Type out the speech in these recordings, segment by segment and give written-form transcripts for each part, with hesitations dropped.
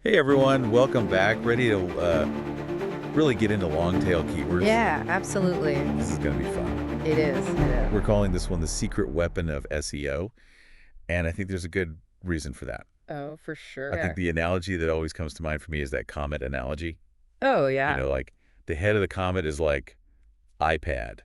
Hey everyone, welcome back. Ready to really get into long tail keywords? Yeah, absolutely. This is going to be fun. It is. It is. We're calling this one the secret weapon of SEO, and I think there's a good reason for that. Oh, for sure. I Yeah. think the analogy that always comes to mind for me is that comet analogy. Oh, You yeah. know, like the head of the comet is like iPad,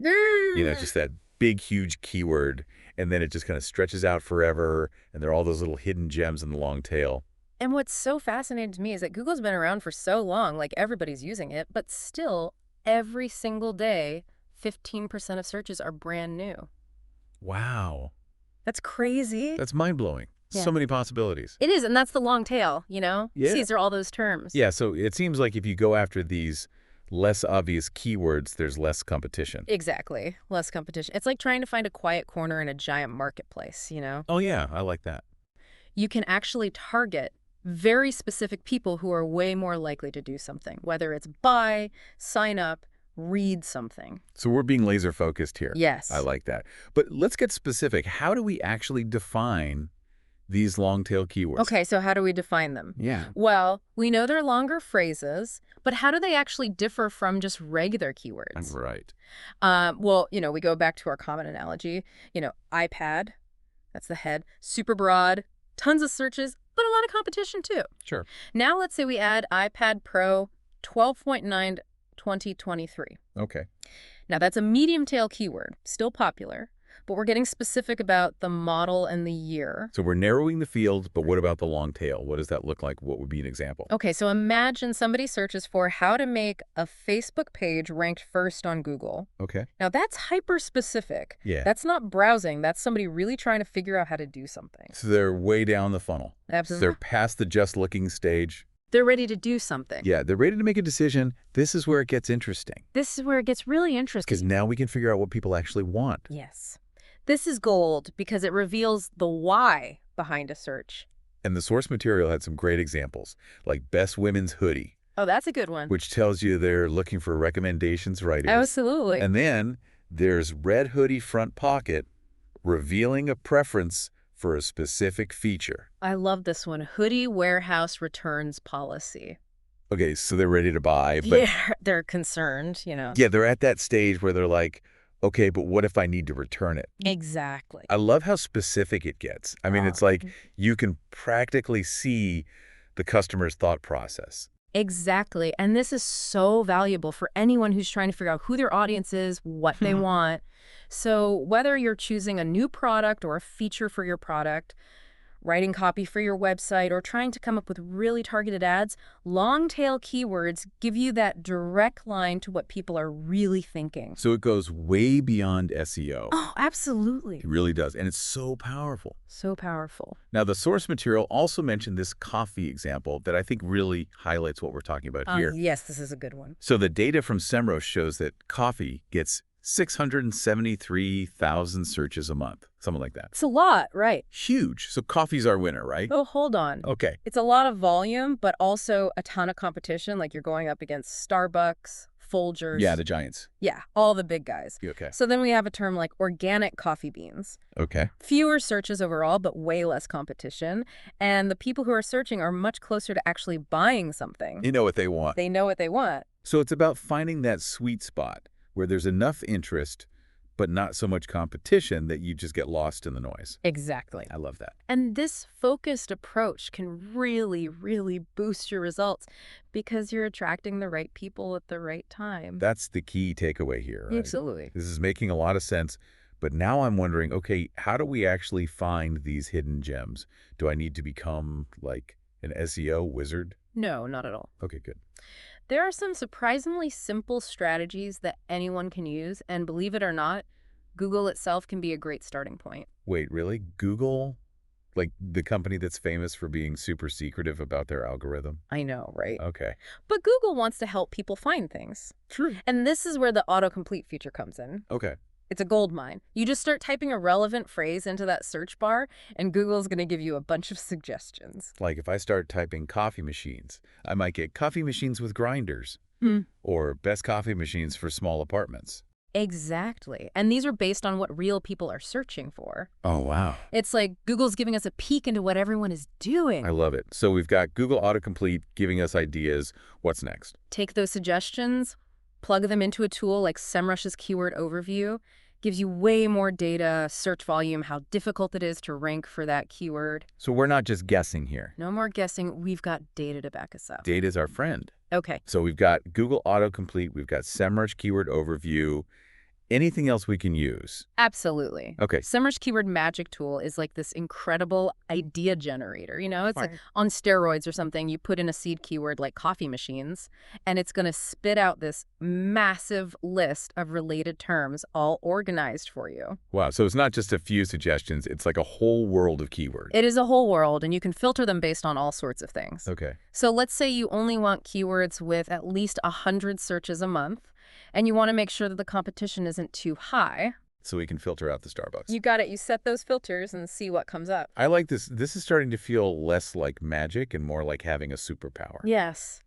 just that big, huge keyword, and then it just kind of stretches out forever, and there are all those little hidden gems in the long tail. And what's so fascinating to me is that Google's been around for so long, like everybody's using it, but still, every single day, 15% of searches are brand new. Wow, That's crazy. that's mind-blowing. Yeah. So many possibilities. It is, and that's the long tail. Yeah. These are all those terms. Yeah, so it seems like if you go after these less obvious keywords, there's less competition. Exactly. Less competition. It's like trying to find a quiet corner in a giant marketplace. Oh, yeah, I like that. You can actually target very specific people who are way more likely to do something, whether it's buy, sign up, read something. So we're being laser focused here. Yes. I like that. But let's get specific. How do we actually define these long tail keywords? Okay, so how do we define them? Yeah. Well, we know they're longer phrases, but how do they actually differ from just regular keywords? Right. Well, we go back to our common analogy. iPad, that's the head, super broad, tons of searches, but a lot of competition too. Sure. Now let's say we add iPad Pro 12.9 2023. Okay. Now that's a medium tail keyword, still popular, but we're getting specific about the model and the year. So we're narrowing the field, but what about the long tail? What does that look like? What would be an example? Okay, so imagine somebody searches for how to make a Facebook page ranked first on Google. Okay. Now that's hyper-specific. Yeah. That's not browsing. That's somebody really trying to figure out how to do something. So they're way down the funnel. Absolutely. They're past the just looking stage. They're ready to do something. Yeah, they're ready to make a decision. This is where it gets interesting. This is where it gets really interesting. Because now we can figure out what people actually want. Yes. This is gold because it reveals the why behind a search. And the source material had some great examples, like Best Women's Hoodie, Oh, that's a good one. which tells you they're looking for recommendations writers. Absolutely. And then there's Red Hoodie Front Pocket, revealing a preference for a specific feature. I love this one. Hoodie warehouse returns policy. Okay, so they're ready to buy, but Yeah, they're concerned. yeah, they're at that stage where they're like, okay, but what if I need to return it? Exactly. I love how specific it gets. I mean, it's like you can practically see the customer's thought process. Exactly. And this is so valuable for anyone who's trying to figure out who their audience is, what they want. So whether you're choosing a new product or a feature for your product, writing copy for your website, or trying to come up with really targeted ads, long-tail keywords give you that direct line to what people are really thinking. So it goes way beyond SEO. Oh, absolutely. It really does. And it's so powerful. So powerful. Now, the source material also mentioned this coffee example that I think really highlights what we're talking about here. Yes, this is a good one. So the data from Semrush shows that coffee gets 673,000 searches a month, something like that. It's a lot, right? Huge. So coffee's our winner, right? Oh, hold on. Okay. It's a lot of volume, but also a ton of competition. Like you're going up against Starbucks, Folgers. Yeah, the giants. Yeah, all the big guys. Okay. So then we have a term like organic coffee beans. Okay. Fewer searches overall, but way less competition. And the people who are searching are much closer to actually buying something. You know what they want. They know what they want. So it's about finding that sweet spot where there's enough interest, but not so much competition that you just get lost in the noise. Exactly. I love that. And this focused approach can really, really boost your results because you're attracting the right people at the right time. That's the key takeaway here, right? Absolutely. This is making a lot of sense. But now I'm wondering, okay, how do we actually find these hidden gems? Do I need to become like an SEO wizard? No, not at all. Okay, good. There are some surprisingly simple strategies that anyone can use, and believe it or not, Google itself can be a great starting point. Wait, really? Google? Like the company that's famous for being super secretive about their algorithm? I know, right? Okay. But Google wants to help people find things. True. And this is where the autocomplete feature comes in. Okay. It's a gold mine. You just start typing a relevant phrase into that search bar, and Google's going to give you a bunch of suggestions. Like if I start typing coffee machines, I might get coffee machines with grinders or best coffee machines for small apartments. Exactly. And these are based on what real people are searching for. Oh, wow. It's like Google's giving us a peek into what everyone is doing. I love it. So we've got Google Autocomplete giving us ideas. What's next? Take those suggestions, plug them into a tool like Semrush's keyword overview, gives you way more data, search volume, how difficult it is to rank for that keyword. So we're not just guessing here. No more guessing, we've got data to back us up. Data's our friend. Okay. So we've got Google Autocomplete, we've got Semrush keyword overview. Anything else we can use? Absolutely. Okay. Semrush Keyword Magic Tool is like this incredible idea generator. It's like Right. on steroids or something. You put in a seed keyword like coffee machines, and it's going to spit out this massive list of related terms all organized for you. Wow. So it's not just a few suggestions. It's like a whole world of keywords. It is a whole world, and you can filter them based on all sorts of things. Okay. So let's say you only want keywords with at least 100 searches a month, and you want to make sure that the competition isn't too high. So we can filter out the Starbucks. You got it. You set those filters and see what comes up. I like this. This is starting to feel less like magic and more like having a superpower. Yes.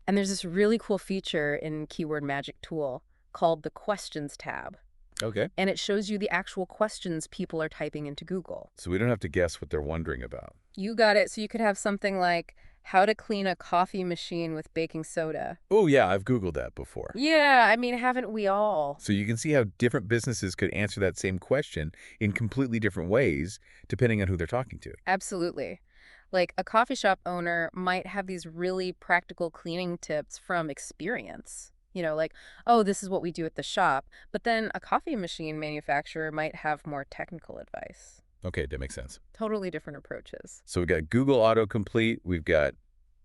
And there's this really cool feature in Keyword Magic Tool called the Questions tab. Okay. And it shows you the actual questions people are typing into Google. So we don't have to guess what they're wondering about. You got it. So you could have something like, how to clean a coffee machine with baking soda. Oh, yeah, I've Googled that before. Yeah, I mean, haven't we all? So you can see how different businesses could answer that same question in completely different ways, depending on who they're talking to. Absolutely. Like a coffee shop owner might have these really practical cleaning tips from experience. Like, oh, this is what we do at the shop. But then a coffee machine manufacturer might have more technical advice. Okay, that makes sense. Totally different approaches. So we've got Google Autocomplete, we've got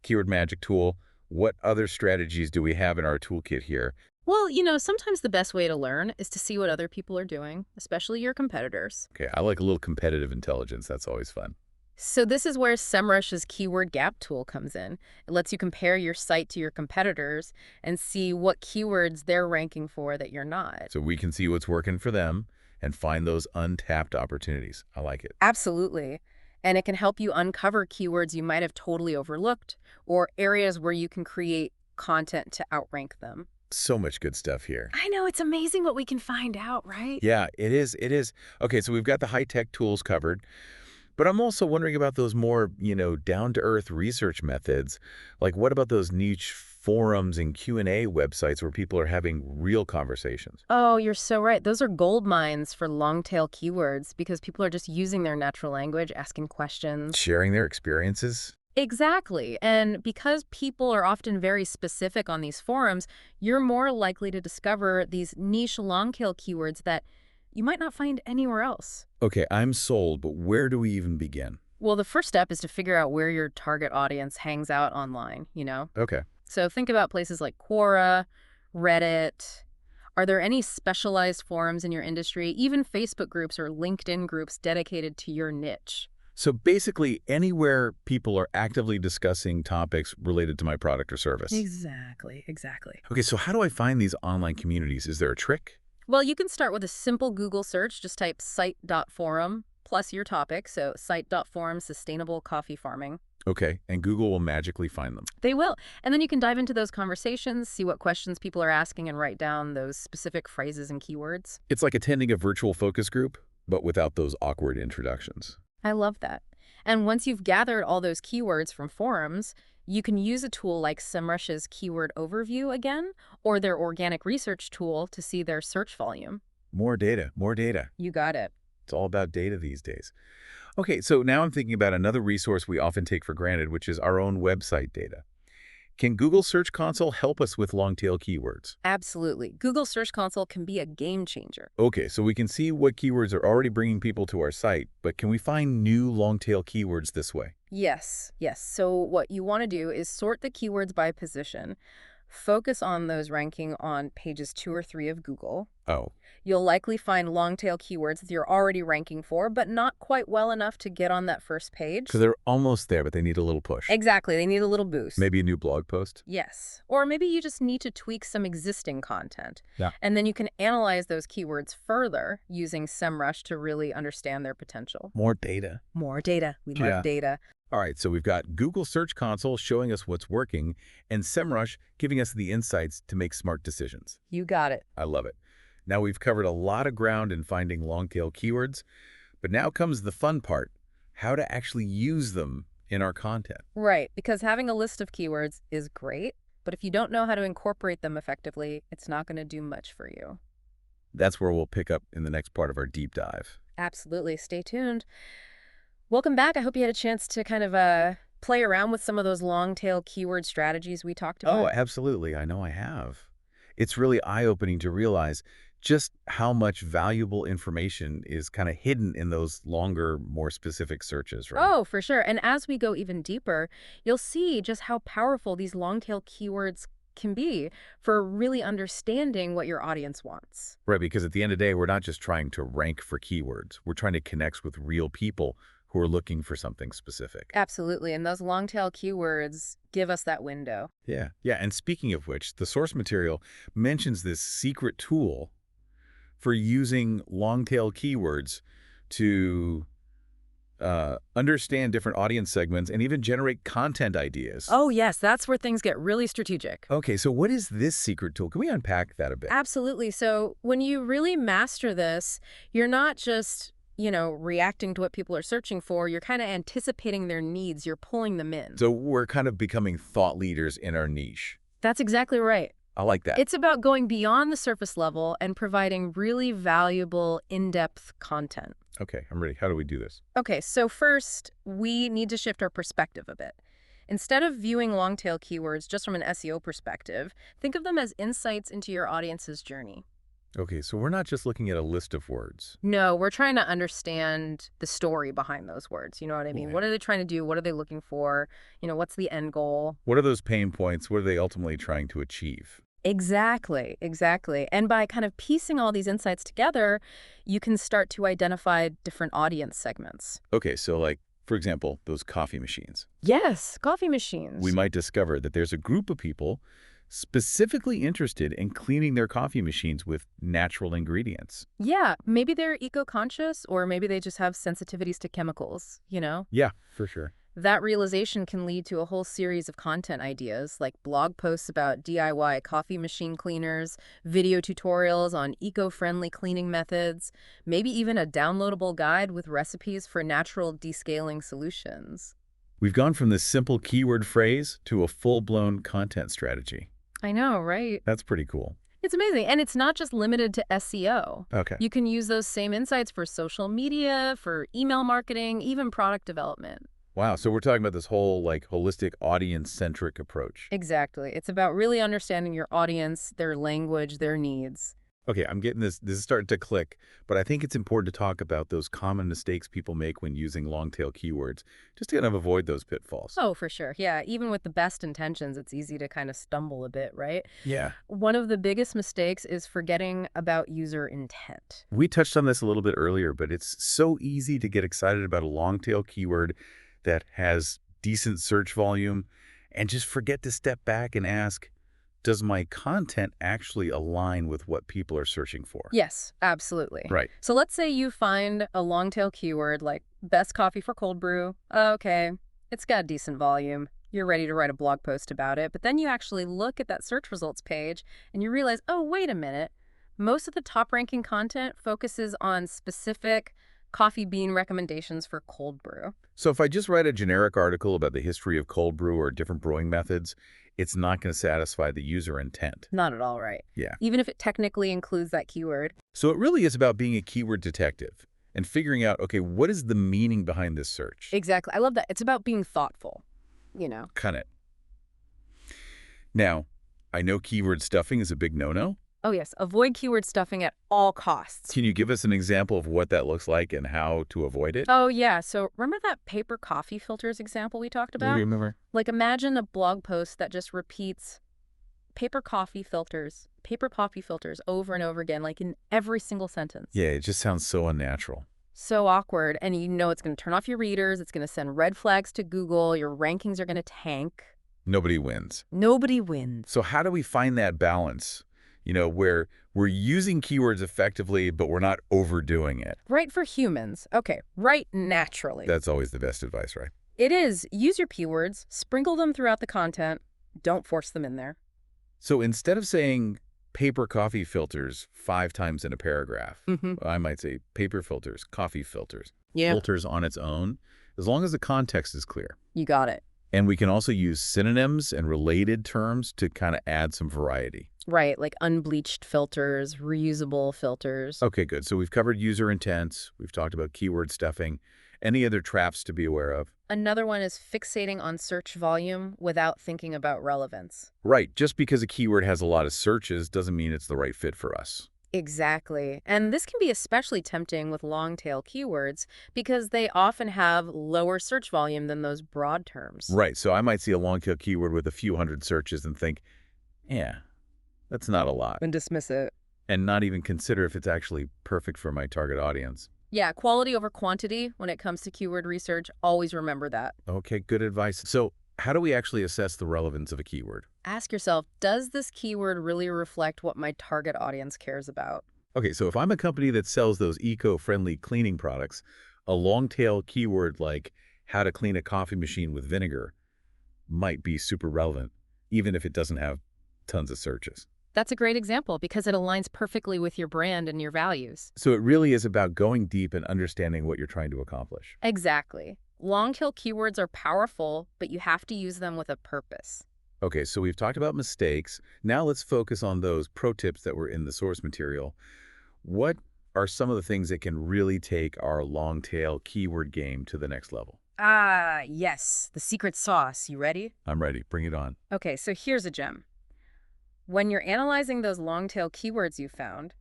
Keyword Magic Tool. What other strategies do we have in our toolkit here? Well, sometimes the best way to learn is to see what other people are doing, especially your competitors. Okay, I like a little competitive intelligence. That's always fun. So this is where Semrush's Keyword Gap tool comes in. It lets you compare your site to your competitors and see what keywords they're ranking for that you're not. So we can see what's working for them and find those untapped opportunities. I like it. Absolutely. And it can help you uncover keywords you might have totally overlooked or areas where you can create content to outrank them. So much good stuff here. I know, it's amazing what we can find out, right? Yeah, it is. It is. Okay, so we've got the high-tech tools covered. But I'm also wondering about those more, down-to-earth research methods. Like, what about those niche forums and Q&A websites where people are having real conversations? Oh, you're so right. Those are gold mines for long-tail keywords because people are just using their natural language, asking questions. Sharing their experiences? Exactly. And because people are often very specific on these forums, you're more likely to discover these niche long-tail keywords that you might not find anywhere else. Okay, I'm sold, but where do we even begin? Well, the first step is to figure out where your target audience hangs out online. Okay. So think about places like Quora, Reddit. Are there any specialized forums in your industry, even Facebook groups or LinkedIn groups dedicated to your niche? So basically, anywhere people are actively discussing topics related to my product or service. Exactly. Okay, so how do I find these online communities? Is there a trick? Well, you can start with a simple Google search. Just type site.forum plus your topic. So site.forum, sustainable coffee farming. Okay, and Google will magically find them. They will. And then you can dive into those conversations, see what questions people are asking, and write down those specific phrases and keywords. It's like attending a virtual focus group, but without those awkward introductions. I love that. And once you've gathered all those keywords from forums, you can use a tool like Semrush's Keyword Overview again, or their organic research tool to see their search volume. More data, more data. You got it. It's all about data these days. Okay, so now I'm thinking about another resource we often take for granted, which is our own website data. Can Google Search Console help us with long-tail keywords? Absolutely. Google Search Console can be a game changer. Okay, so we can see what keywords are already bringing people to our site, but can we find new long-tail keywords this way? Yes. So what you want to do is sort the keywords by position. Focus on those ranking on pages 2 or 3 of Google. Oh, You'll likely find long-tail keywords that you're already ranking for, but not quite well enough to get on that first page. because they're almost there, but they need a little push. Exactly. They need a little boost. Maybe a new blog post? Yes. Or maybe you just need to tweak some existing content. Yeah. And then you can analyze those keywords further using Semrush to really understand their potential. More data. More data. We love Yeah. data. All right, so we've got Google Search Console showing us what's working, and Semrush giving us the insights to make smart decisions. You got it. I love it. Now we've covered a lot of ground in finding long-tail keywords, but now comes the fun part, how to actually use them in our content. Right, because having a list of keywords is great, but if you don't know how to incorporate them effectively, it's not going to do much for you. That's where we'll pick up in the next part of our deep dive. Absolutely. Stay tuned. Welcome back. I hope you had a chance to kind of play around with some of those long tail keyword strategies we talked Oh, about. absolutely. I know I have. It's really eye-opening to realize just how much valuable information is kind of hidden in those longer, more specific searches, right? Oh, for sure. And as we go even deeper, you'll see just how powerful these long tail keywords can be for really understanding what your audience wants. Right, because at the end of the day, we're not just trying to rank for keywords. We're trying to connect with real people who are looking for something specific. Absolutely. And those long tail keywords give us that window. Yeah. Yeah. And speaking of which, the source material mentions this secret tool for using long tail keywords to understand different audience segments and even generate content ideas. Oh, yes, that's where things get really strategic. Okay, so what is this secret tool? Can we unpack that a bit? Absolutely. So when you really master this, you're not just, reacting to what people are searching for. You're kind of anticipating their needs. You're pulling them in. So we're kind of becoming thought leaders in our niche. That's exactly right. I like that. It's about going beyond the surface level and providing really valuable, in-depth content. Okay, I'm ready. How do we do this? Okay, so first, we need to shift our perspective a bit. Instead of viewing long-tail keywords just from an SEO perspective, think of them as insights into your audience's journey. Okay, so we're not just looking at a list of words. No, we're trying to understand the story behind those words. You know what I mean? Yeah. What are they trying to do? What are they looking for? What's the end goal? What are those pain points? What are they ultimately trying to achieve? Exactly, exactly. And by kind of piecing all these insights together, you can start to identify different audience segments. Okay, so like, for example, those coffee machines. Yes, coffee machines. We might discover that there's a group of people specifically interested in cleaning their coffee machines with natural ingredients. Yeah, maybe they're eco-conscious or maybe they just have sensitivities to chemicals. Yeah, for sure. That realization can lead to a whole series of content ideas, like blog posts about DIY coffee machine cleaners, video tutorials on eco-friendly cleaning methods, maybe even a downloadable guide with recipes for natural descaling solutions. We've gone from this simple keyword phrase to a full-blown content strategy. I know, right? That's pretty cool. It's amazing. And it's not just limited to SEO. Okay. You can use those same insights for social media, for email marketing, even product development. Wow, so we're talking about this whole like holistic audience-centric approach. Exactly. It's about really understanding your audience, their language, their needs. Okay, I'm getting this. This is starting to click, but I think it's important to talk about those common mistakes people make when using long-tail keywords, just to kind of avoid those pitfalls. Oh, for sure. Yeah, even with the best intentions, it's easy to kind of stumble a bit, right? Yeah. One of the biggest mistakes is forgetting about user intent. We touched on this a little bit earlier, but it's so easy to get excited about a long-tail keyword that has decent search volume and just forget to step back and ask, does my content actually align with what people are searching for? Yes, absolutely. Right. So let's say you find a long tail keyword like best coffee for cold brew. Okay, it's got decent volume. You're ready to write a blog post about it. But then you actually look at that search results page and you realize, oh, wait a minute. Most of the top ranking content focuses on specific coffee bean recommendations for cold brew. So if I just write a generic article about the history of cold brew or different brewing methods, it's not going to satisfy the user intent. Not at all right. Yeah. Even if it technically includes that keyword. So it really is about being a keyword detective and figuring out, okay, what is the meaning behind this search? Exactly. I love that. It's about being thoughtful. Cut it. Now, I know keyword stuffing is a big no-no. Oh, yes. Avoid keyword stuffing at all costs. Can you give us an example of what that looks like and how to avoid it? Oh, yeah. So remember that paper coffee filters example we talked Do about? you remember? Like imagine a blog post that just repeats paper coffee filters over and over again, like in every single sentence. Yeah, it just sounds so unnatural. So awkward. And it's going to turn off your readers. It's going to send red flags to Google. Your rankings are going to tank. Nobody wins. Nobody wins. So how do we find that balance? Where we're using keywords effectively, but we're not overdoing it. Right for humans. Okay, right naturally. That's always the best advice, right? It is. Use your keywords, sprinkle them throughout the content. Don't force them in there. So instead of saying, paper coffee filters 5 times in a paragraph. Hmm. I might say paper filters, coffee filters, Yeah. filters on its own, as long as the context is clear. You got it. And we can also use synonyms and related terms to kind of add some variety. Right, like unbleached filters, reusable filters. Okay, good. So we've covered user intents. We've talked about keyword stuffing. Any other traps to be aware of? Another one is fixating on search volume without thinking about relevance. Right. Just because a keyword has a lot of searches doesn't mean it's the right fit for us. Exactly. And this can be especially tempting with long-tail keywords because they often have lower search volume than those broad terms. Right. So I might see a long-tail keyword with a few hundred searches and think, yeah, that's not a lot. And dismiss it. And not even consider if it's actually perfect for my target audience. Yeah, quality over quantity when it comes to keyword research. Always remember that. Okay, good advice. So how do we actually assess the relevance of a keyword? Ask yourself, does this keyword really reflect what my target audience cares about? Okay, so if I'm a company that sells those eco-friendly cleaning products, a long-tail keyword like how to clean a coffee machine with vinegar might be super relevant, even if it doesn't have tons of searches. That's a great example because it aligns perfectly with your brand and your values. So it really is about going deep and understanding what you're trying to accomplish. Exactly. Long-tail keywords are powerful, but you have to use them with a purpose. Okay, so we've talked about mistakes. Now let's focus on those pro tips that were in the source material. What are some of the things that can really take our long-tail keyword game to the next level? Ah, yes, the secret sauce. You ready? I'm ready. Bring it on. Okay, so here's a gem. When you're analyzing those long-tail keywords you found,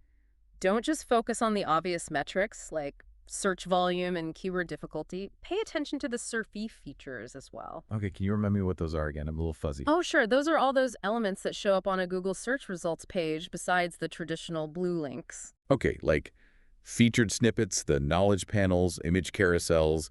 don't just focus on the obvious metrics like search volume and keyword difficulty. Pay attention to the SERP features as well. Okay, can you remind me what those are again? I'm a little fuzzy. Oh, sure. Those are all those elements that show up on a Google search results page besides the traditional blue links. Okay, like featured snippets, the knowledge panels, image carousels,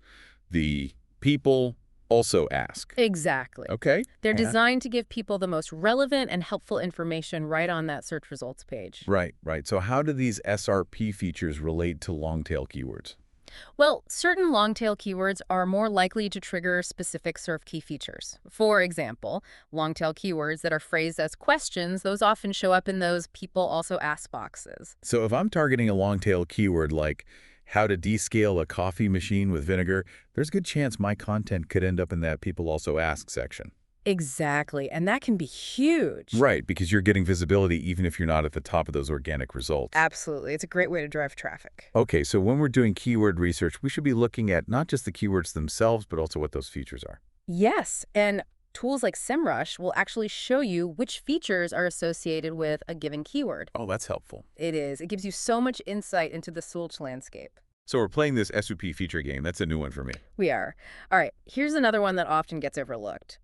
the people also ask. Exactly. Okay. They're and- designed to give people the most relevant and helpful information right on that search results page. Right, right. So how do these SRP features relate to long-tail keywords? Well, certain long-tail keywords are more likely to trigger specific SERP key features. For example, long-tail keywords that are phrased as questions, those often show up in those people also ask boxes. So if I'm targeting a long-tail keyword like how to descale a coffee machine with vinegar, there's a good chance my content could end up in that people also ask section. Exactly, and that can be huge. Right, because you're getting visibility even if you're not at the top of those organic results. Absolutely. It's a great way to drive traffic. Okay, so when we're doing keyword research, we should be looking at not just the keywords themselves, but also what those features are. Yes, and tools like Semrush will actually show you which features are associated with a given keyword. Oh, that's helpful. It is. It gives you so much insight into the search landscape. So we're playing this SUP feature game. That's a new one for me. We are. All right, here's another one that often gets overlooked.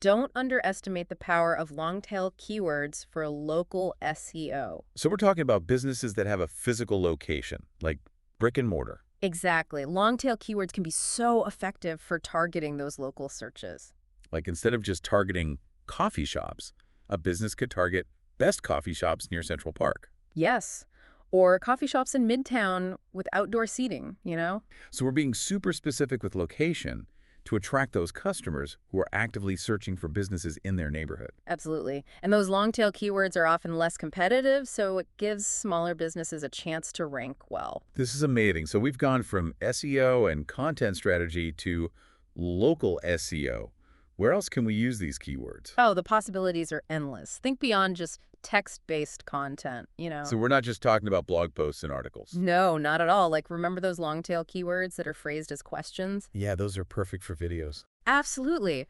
Don't underestimate the power of long-tail keywords for local SEO. So we're talking about businesses that have a physical location, like brick and mortar. Exactly. Long-tail keywords can be so effective for targeting those local searches. Like instead of just targeting coffee shops, a business could target best coffee shops near Central Park. Yes. Or coffee shops in Midtown with outdoor seating, you know? So we're being super specific with location to attract those customers who are actively searching for businesses in their neighborhood. Absolutely. And those long-tail keywords are often less competitive, so it gives smaller businesses a chance to rank well. This is amazing. So we've gone from SEO and content strategy to local SEO. Where else can we use these keywords? Oh, the possibilities are endless. Think beyond just text-based content, you know? So we're not just talking about blog posts and articles. No, not at all. Like, remember those long-tail keywords that are phrased as questions? Yeah, those are perfect for videos. Absolutely.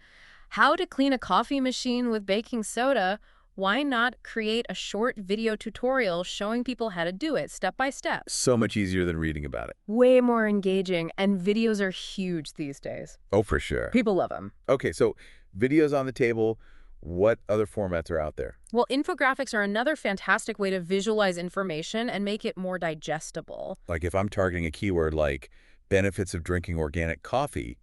How to clean a coffee machine with baking soda? Why not create a short video tutorial showing people how to do it step by step? So much easier than reading about it. Way more engaging, and videos are huge these days. Oh, for sure. People love them. Okay, so videos on the table. What other formats are out there? Well, infographics are another fantastic way to visualize information and make it more digestible. Like if I'm targeting a keyword like benefits of drinking organic coffee,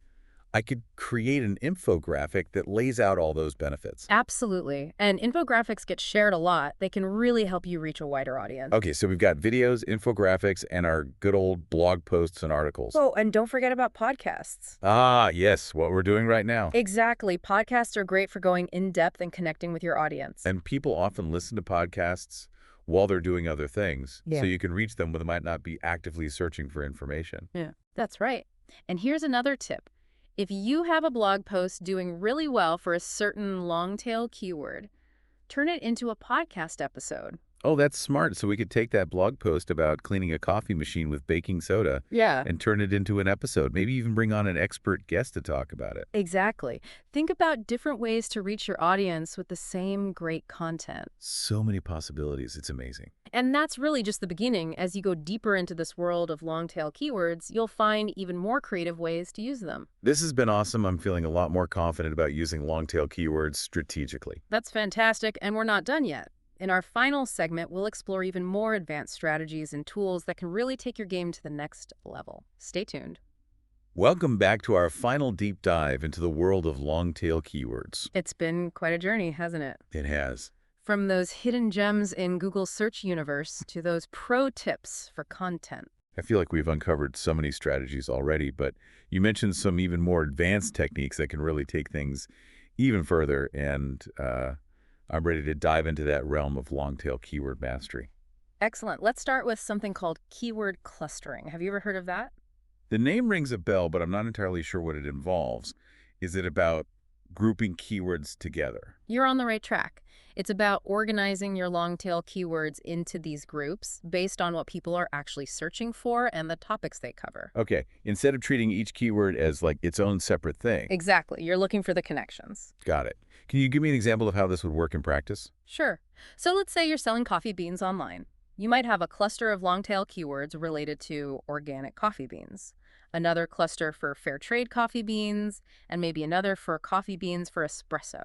I could create an infographic that lays out all those benefits. Absolutely. And infographics get shared a lot. They can really help you reach a wider audience. Okay, so we've got videos, infographics, and our good old blog posts and articles. Oh, and don't forget about podcasts. Ah, yes, what we're doing right now. Exactly. Podcasts are great for going in depth and connecting with your audience. And people often listen to podcasts while they're doing other things, so Yeah. you can reach them when they might not be actively searching for information. Yeah, that's right. And here's another tip. If you have a blog post doing really well for a certain long tail keyword, turn it into a podcast episode. Oh, that's smart. So we could take that blog post about cleaning a coffee machine with baking soda Yeah. and turn it into an episode. Maybe even bring on an expert guest to talk about it. Exactly. Think about different ways to reach your audience with the same great content. So many possibilities. It's amazing. And that's really just the beginning. As you go deeper into this world of long-tail keywords, you'll find even more creative ways to use them. This has been awesome. I'm feeling a lot more confident about using long-tail keywords strategically. That's fantastic, and we're not done yet. In our final segment, we'll explore even more advanced strategies and tools that can really take your game to the next level. Stay tuned. Welcome back to our final deep dive into the world of long-tail keywords. It's been quite a journey, hasn't it? It has. From those hidden gems in Google's search universe to those pro tips for content. I feel like we've uncovered so many strategies already, but you mentioned some even more advanced techniques that can really take things even further, and I'm ready to dive into that realm of long-tail keyword mastery. Excellent. Let's start with something called keyword clustering. Have you ever heard of that? The name rings a bell, but I'm not entirely sure what it involves. Is it about grouping keywords together? You're on the right track. It's about organizing your long-tail keywords into these groups based on what people are actually searching for and the topics they cover. Okay, instead of treating each keyword as like its own separate thing. Exactly. You're looking for the connections. Got it. Can you give me an example of how this would work in practice? Sure. So let's say you're selling coffee beans online. You might have a cluster of long-tail keywords related to organic coffee beans, another cluster for fair trade coffee beans, and maybe another for coffee beans for espresso.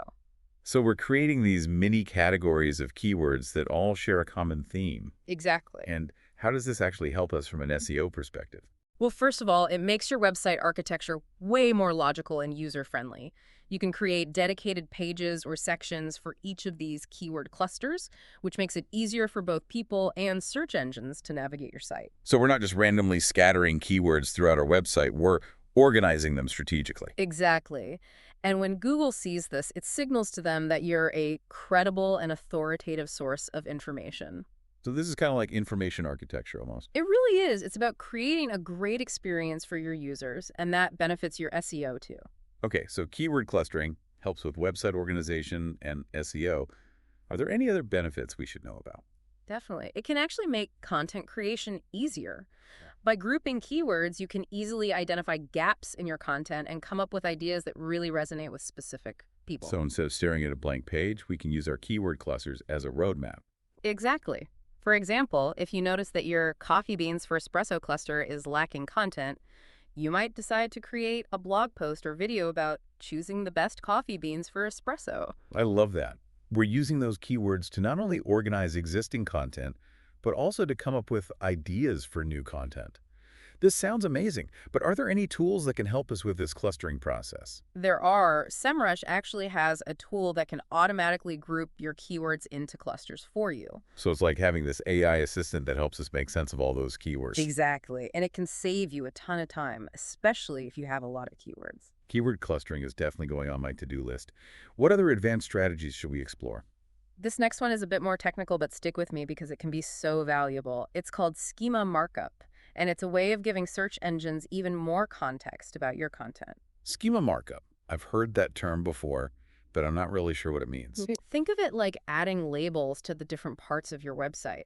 So we're creating these mini categories of keywords that all share a common theme. Exactly. And how does this actually help us from an SEO perspective? Well, first of all, it makes your website architecture way more logical and user-friendly. You can create dedicated pages or sections for each of these keyword clusters, which makes it easier for both people and search engines to navigate your site. So we're not just randomly scattering keywords throughout our website, we're organizing them strategically. Exactly. And when Google sees this, it signals to them that you're a credible and authoritative source of information. So this is kind of like information architecture almost. It really is. It's about creating a great experience for your users, and that benefits your SEO too. Okay, so keyword clustering helps with website organization and SEO. Are there any other benefits we should know about? Definitely. It can actually make content creation easier. By grouping keywords, you can easily identify gaps in your content and come up with ideas that really resonate with specific people. So instead of staring at a blank page, we can use our keyword clusters as a roadmap. Exactly. For example, if you notice that your coffee beans for espresso cluster is lacking content, you might decide to create a blog post or video about choosing the best coffee beans for espresso. I love that. We're using those keywords to not only organize existing content, but also to come up with ideas for new content. This sounds amazing, but are there any tools that can help us with this clustering process? There are. Semrush actually has a tool that can automatically group your keywords into clusters for you. So it's like having this AI assistant that helps us make sense of all those keywords. Exactly. And it can save you a ton of time, especially if you have a lot of keywords. Keyword clustering is definitely going on my to-do list. What other advanced strategies should we explore? This next one is a bit more technical, but stick with me because it can be so valuable. It's called schema markup, and it's a way of giving search engines even more context about your content. Schema markup. I've heard that term before, but I'm not really sure what it means. Think of it like adding labels to the different parts of your website.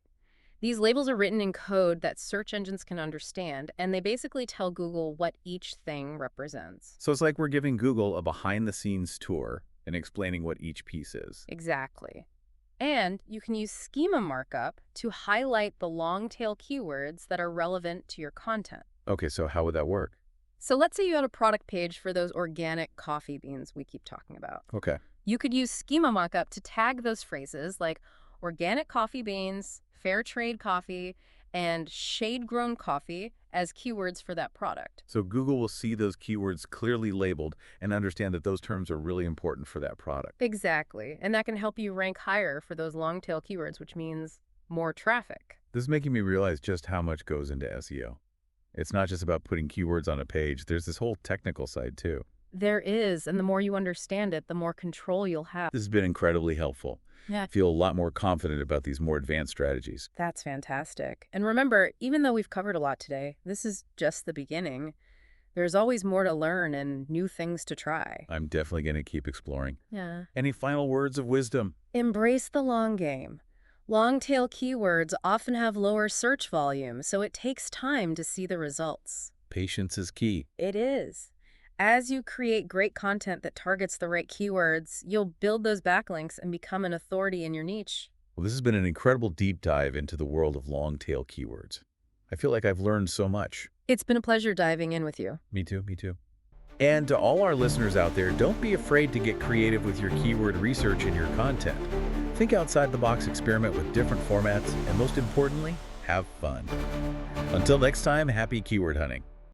These labels are written in code that search engines can understand, and they basically tell Google what each thing represents. So it's like we're giving Google a behind-the-scenes tour and explaining what each piece is. Exactly. And you can use schema markup to highlight the long-tail keywords that are relevant to your content. Okay, so how would that work? So let's say you had a product page for those organic coffee beans we keep talking about. Okay. You could use schema markup to tag those phrases like organic coffee beans, fair trade coffee, and shade-grown coffee as keywords for that product. So Google will see those keywords clearly labeled and understand that those terms are really important for that product. Exactly. And that can help you rank higher for those long-tail keywords, which means more traffic. This is making me realize just how much goes into SEO. It's not just about putting keywords on a page. There's this whole technical side, too. There is, and the more you understand it, the more control you'll have. This has been incredibly helpful. Yeah. I feel a lot more confident about these more advanced strategies. That's fantastic. And remember, even though we've covered a lot today, this is just the beginning. There's always more to learn and new things to try. I'm definitely going to keep exploring. Yeah. Any final words of wisdom? Embrace the long game. Long-tail keywords often have lower search volume, so it takes time to see the results. Patience is key. It is. As you create great content that targets the right keywords, you'll build those backlinks and become an authority in your niche. Well, this has been an incredible deep dive into the world of long-tail keywords. I feel like I've learned so much. It's been a pleasure diving in with you. Me too, me too. And to all our listeners out there, don't be afraid to get creative with your keyword research and your content. Think outside the box, experiment with different formats, and most importantly, have fun. Until next time, happy keyword hunting.